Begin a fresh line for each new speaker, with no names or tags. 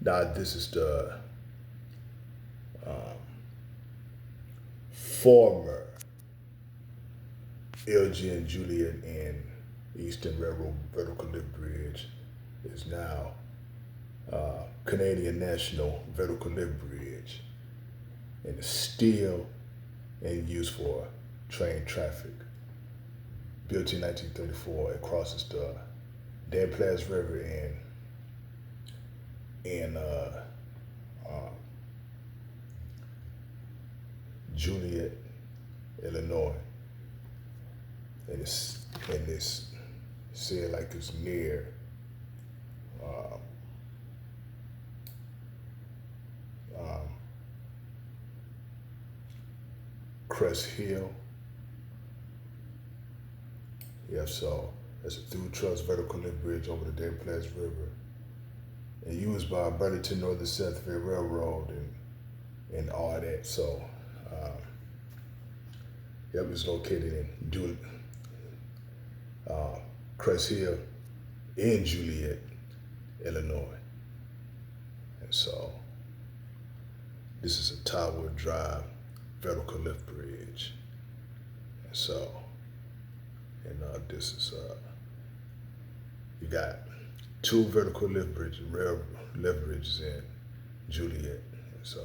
Now this is the former LG and Joliet and Eastern Railroad Vertical Lift Bridge is now Canadian National Vertical Lift Bridge, and is still in use for train traffic. Built in 1934, it crosses the Des Plaines River in Joliet, Illinois, and it's said like it's near uh, um, Crest Hill. Yeah, so it's a through trust vertical lift bridge over the Des Plaines River, and used by Burlington Northern Santa Fe Railroad and all that. So, um, yep, it's located in Crest Hill in Joliet, Illinois. And so this is a Tower Drive vertical lift bridge. And so, this is, you got two vertical lift bridges, rail lift bridges in Joliet. And so